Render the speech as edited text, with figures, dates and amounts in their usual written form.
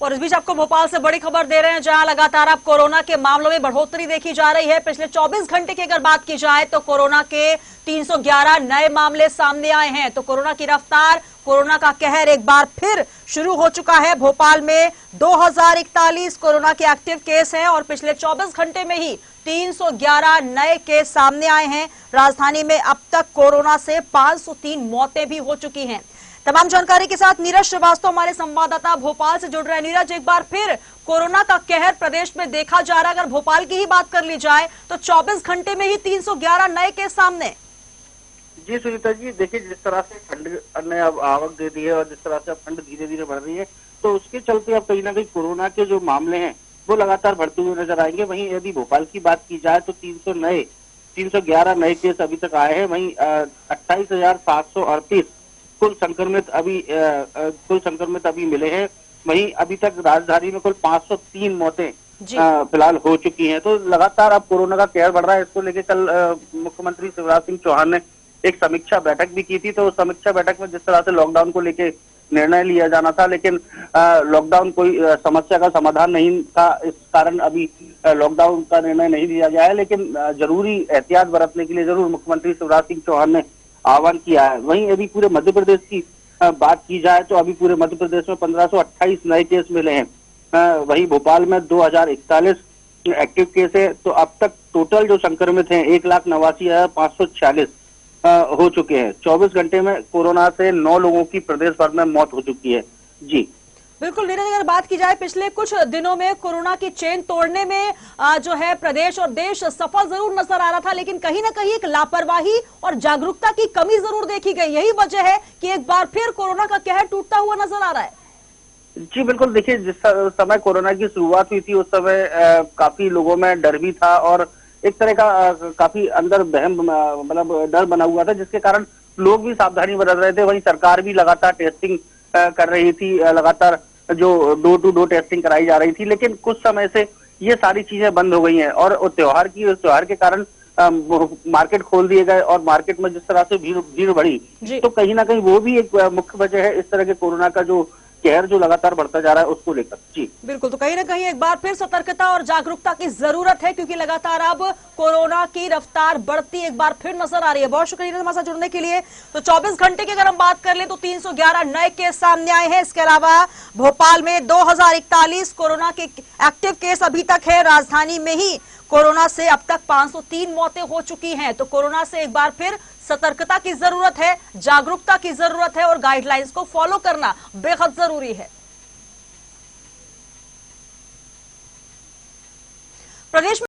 और इस बीच आपको भोपाल से बड़ी खबर दे रहे हैं, जहां लगातार अब कोरोना के मामलों में बढ़ोतरी देखी जा रही है। पिछले 24 घंटे की अगर बात की जाए तो कोरोना के 311 नए मामले सामने आए हैं। तो कोरोना की रफ्तार, कोरोना का कहर एक बार फिर शुरू हो चुका है। भोपाल में 2041 कोरोना के एक्टिव केस हैं और पिछले 24 घंटे में ही 311 नए केस सामने आए हैं। राजधानी में अब तक कोरोना से 503 मौतें भी हो चुकी हैं। तमाम जानकारी के साथ नीरज श्रीवास्तव हमारे संवाददाता भोपाल से जुड़ रहे हैं। नीरज, एक बार फिर कोरोना का कहर प्रदेश में देखा जा रहा है। अगर भोपाल की ही बात कर ली जाए तो 24 घंटे में ही 311 नए केस सामने। जी सुनीता जी, देखिए जिस तरह से ठंड ने अब आवक दे दी है और जिस तरह से अब ठंड धीरे धीरे बढ़ रही है, तो उसके चलते अब कहीं ना कहीं कोरोना के जो मामले हैं वो लगातार बढ़ते हुए नजर आएंगे। वहीं यदि भोपाल की बात की जाए तो 311 नए केस अभी तक आए हैं। वहीं 28,738 कुल संक्रमित अभी मिले हैं। वहीं अभी तक राजधानी में कुल 503 मौतें फिलहाल हो चुकी हैं। तो लगातार अब कोरोना का कहर बढ़ रहा है। इसको लेकर कल मुख्यमंत्री शिवराज सिंह चौहान ने एक समीक्षा बैठक भी की थी। तो उस समीक्षा बैठक में जिस तरह से लॉकडाउन को लेकर निर्णय लिया जाना था, लेकिन लॉकडाउन कोई समस्या का समाधान नहीं था। इस कारण अभी लॉकडाउन का निर्णय नहीं लिया गया है, लेकिन जरूरी एहतियात बरतने के लिए जरूर मुख्यमंत्री शिवराज सिंह चौहान ने आह्वान किया है। वहीं यदि पूरे मध्य प्रदेश की बात की जाए तो अभी पूरे मध्य प्रदेश में 1528 नए केस मिले हैं। वहीं भोपाल में 2041 एक्टिव केस है। तो अब तक टोटल जो संक्रमित हैं 1,89,546 हो चुके हैं। 24 घंटे में कोरोना से 9 लोगों की प्रदेश भर में मौत हो चुकी है। जी बिल्कुल नीरज, अगर बात की जाए पिछले कुछ दिनों में कोरोना की चेन तोड़ने में जो है प्रदेश और देश सफल जरूर नजर आ रहा था, लेकिन कहीं ना कहीं एक लापरवाही और जागरूकता की कमी जरूर देखी गई। यही वजह है कि एक बार फिर कोरोना का कहर टूटता हुआ नजर आ रहा है। जी बिल्कुल, देखिए जिस समय कोरोना की शुरुआत हुई थी उस समय काफी लोगों में डर भी था और एक तरह का काफी अंदर बहम मतलब डर बना हुआ था, जिसके कारण लोग भी सावधानी बरत रहे थे। वहीं सरकार भी लगातार टेस्टिंग कर रही थी, लगातार जो डोर टू डोर टेस्टिंग कराई जा रही थी। लेकिन कुछ समय से ये सारी चीजें बंद हो गई हैं और उस त्योहार के कारण मार्केट खोल दिए गए और मार्केट में जिस तरह से भीड़ बढ़ी, तो कहीं ना कहीं वो भी एक मुख्य वजह है इस तरह के कोरोना का जो कहर जो लगातार बढ़ता जा रहा है उसको लेकर। जी बिल्कुल, तो कहीं ना कहीं एक बार फिर सतर्कता और जागरूकता की जरूरत है, क्योंकि लगातार अब कोरोना की रफ्तार बढ़ती एक बार फिर नजर आ रही है। बहुत शुक्रिया हमारे साथ जुड़ने के लिए। तो 24 घंटे की अगर हम बात कर लें तो 311 नए केस सामने आए हैं। इसके अलावा भोपाल में 2041 कोरोना के एक्टिव केस अभी तक है। राजधानी में ही कोरोना से अब तक 503 मौतें हो चुकी हैं। तो कोरोना से एक बार फिर सतर्कता की जरूरत है, जागरूकता की जरूरत है और गाइडलाइंस को फॉलो करना बेहद जरूरी है। प्रदेश में